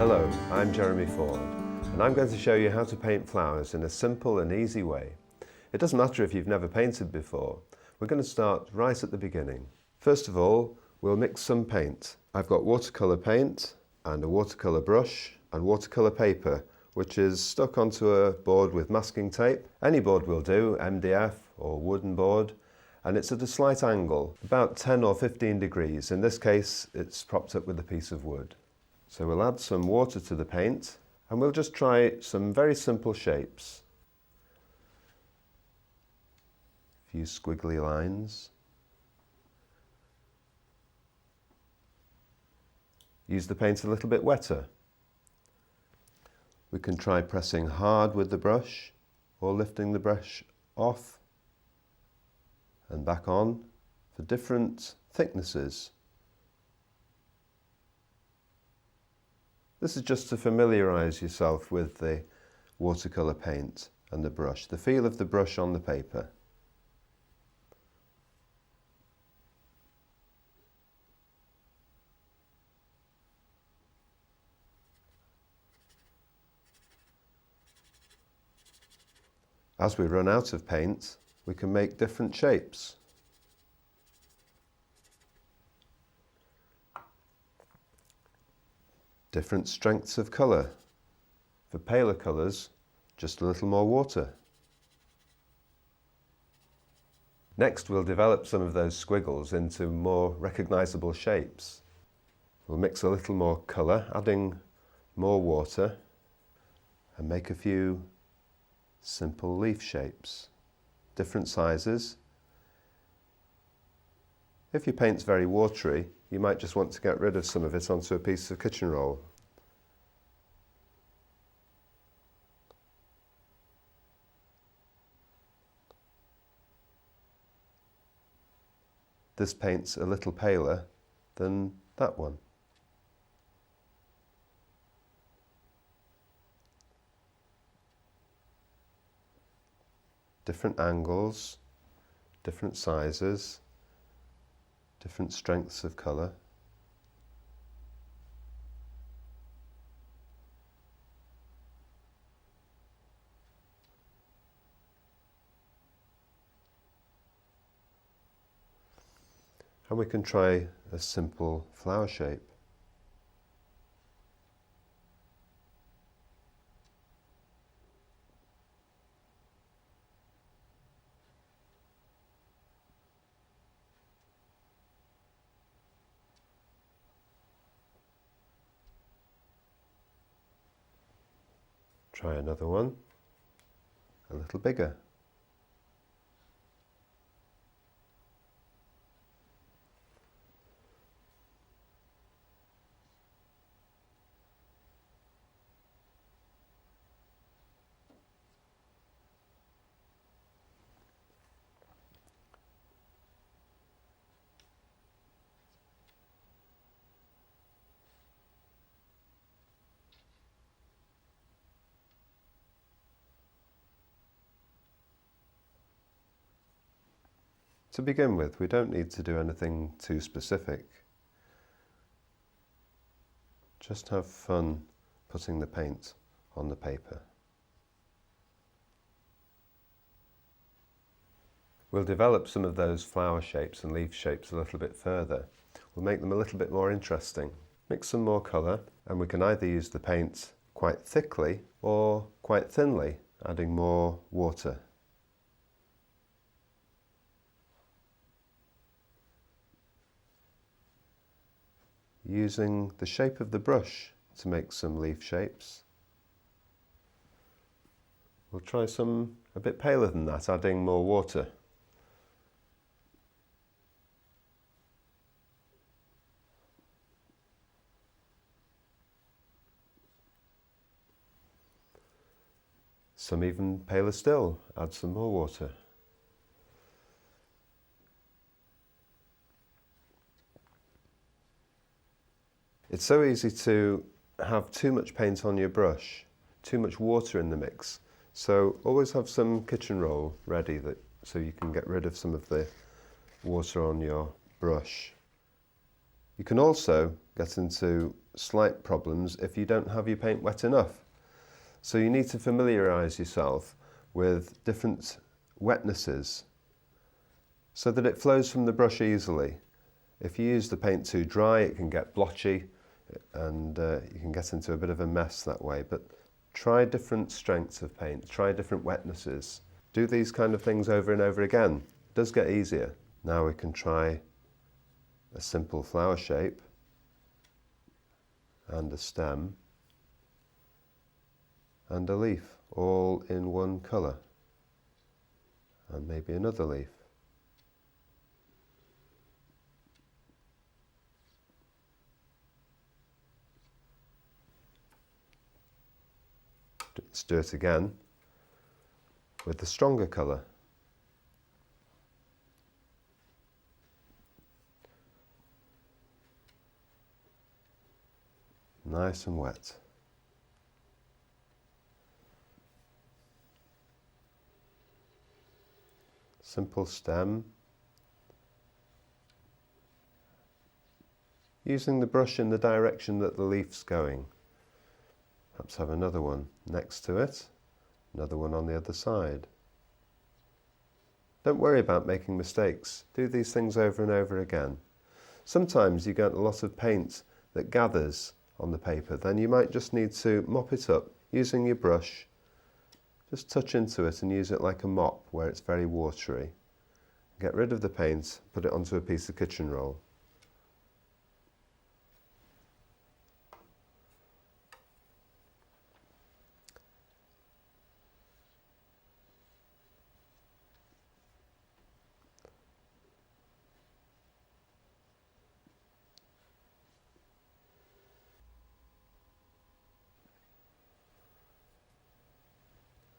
Hello, I'm Jeremy Ford, and I'm going to show you how to paint flowers in a simple and easy way. It doesn't matter if you've never painted before. We're going to start right at the beginning. First of all, we'll mix some paint. I've got watercolour paint and a watercolour brush and watercolour paper, which is stuck onto a board with masking tape. Any board will do, MDF or wooden board, and it's at a slight angle, about 10 or 15 degrees. In this case, it's propped up with a piece of wood. So we'll add some water to the paint and we'll just try some very simple shapes. A few squiggly lines. Use the paint a little bit wetter. We can try pressing hard with the brush or lifting the brush off and back on for different thicknesses. This is just to familiarise yourself with the watercolour paint and the brush, the feel of the brush on the paper. As we run out of paint, we can make different shapes. Different strengths of colour. For paler colours, just a little more water. Next, we'll develop some of those squiggles into more recognisable shapes. We'll mix a little more colour, adding more water, and make a few simple leaf shapes, different sizes. If your paint's very watery, you might just want to get rid of some of it onto a piece of kitchen roll. This paint's a little paler than that one. Different angles, different sizes, different strengths of colour. And we can try a simple flower shape. Try another one, a little bigger. To begin with, we don't need to do anything too specific. Just have fun putting the paint on the paper. We'll develop some of those flower shapes and leaf shapes a little bit further. We'll make them a little bit more interesting. Mix some more colour, and we can either use the paint quite thickly or quite thinly, adding more water. Using the shape of the brush to make some leaf shapes. We'll try some a bit paler than that, adding more water. Some even paler still, add some more water. It's so easy to have too much paint on your brush, too much water in the mix. So always have some kitchen roll ready so you can get rid of some of the water on your brush. You can also get into slight problems if you don't have your paint wet enough. So you need to familiarise yourself with different wetnesses so that it flows from the brush easily. If you use the paint too dry, it can get blotchy and you can get into a bit of a mess that way. But try different strengths of paint, try different wetnesses. Do these kind of things over and over again. It does get easier. Now we can try a simple flower shape and a stem and a leaf, all in one colour, and maybe another leaf. Let's do it again with the stronger colour. Nice and wet. Simple stem. Using the brush in the direction that the leaf's going. Perhaps have another one next to it, another one on the other side. Don't worry about making mistakes. Do these things over and over again. Sometimes you get a lot of paint that gathers on the paper. Then you might just need to mop it up using your brush. Just touch into it and use it like a mop where it's very watery. Get rid of the paint, put it onto a piece of kitchen roll.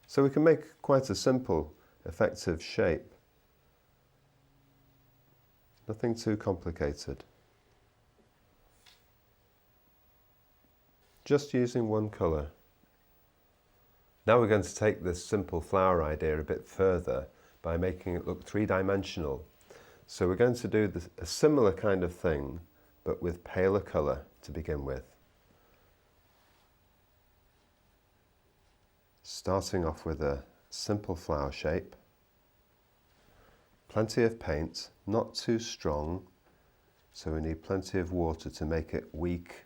So we can make quite a simple, effective shape. Nothing too complicated. Just using one colour. Now we're going to take this simple flower idea a bit further by making it look three-dimensional. So we're going to do a similar kind of thing, but with paler colour to begin with. Starting off with a simple flower shape, plenty of paint, not too strong, so we need plenty of water to make it weak.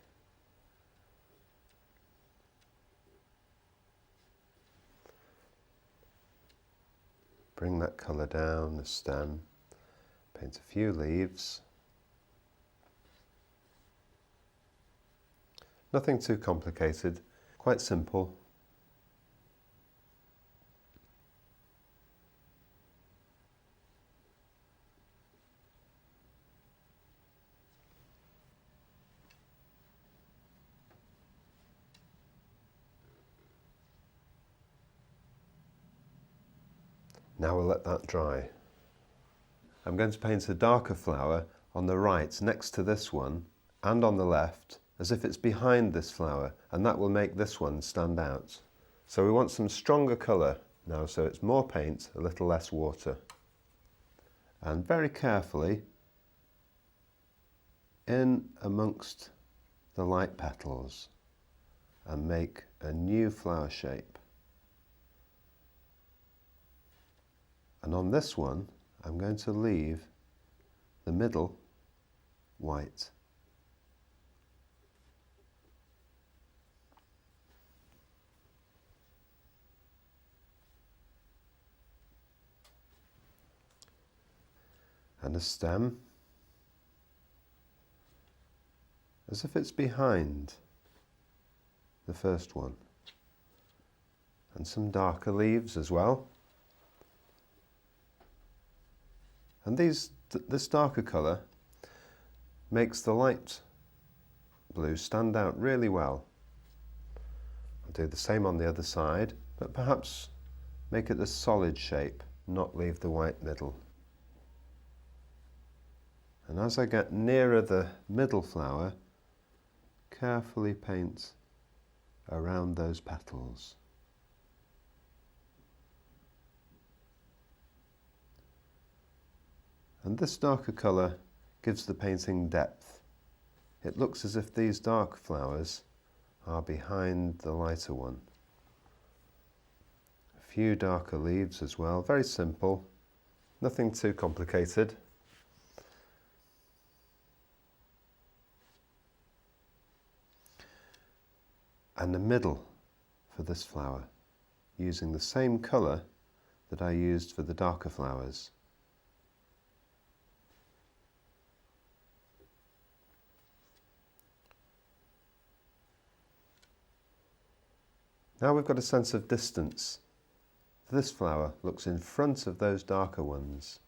Bring that colour down the stem, paint a few leaves. Nothing too complicated, quite simple. Now we'll let that dry. I'm going to paint a darker flower on the right next to this one and on the left as if it's behind this flower, and that will make this one stand out. So we want some stronger colour now, so it's more paint, a little less water. And very carefully in amongst the light petals and make a new flower shape. And on this one, I'm going to leave the middle white. And a stem, as if it's behind the first one. And some darker leaves as well. And this darker colour makes the light blue stand out really well. I'll do the same on the other side, but perhaps make it a solid shape, not leave the white middle. And as I get nearer the middle flower, carefully paint around those petals. And this darker colour gives the painting depth. it looks as if these dark flowers are behind the lighter one. A few darker leaves as well, very simple, nothing too complicated. And the middle for this flower, using the same colour that I used for the darker flowers. Now we've got a sense of distance. This flower looks in front of those darker ones.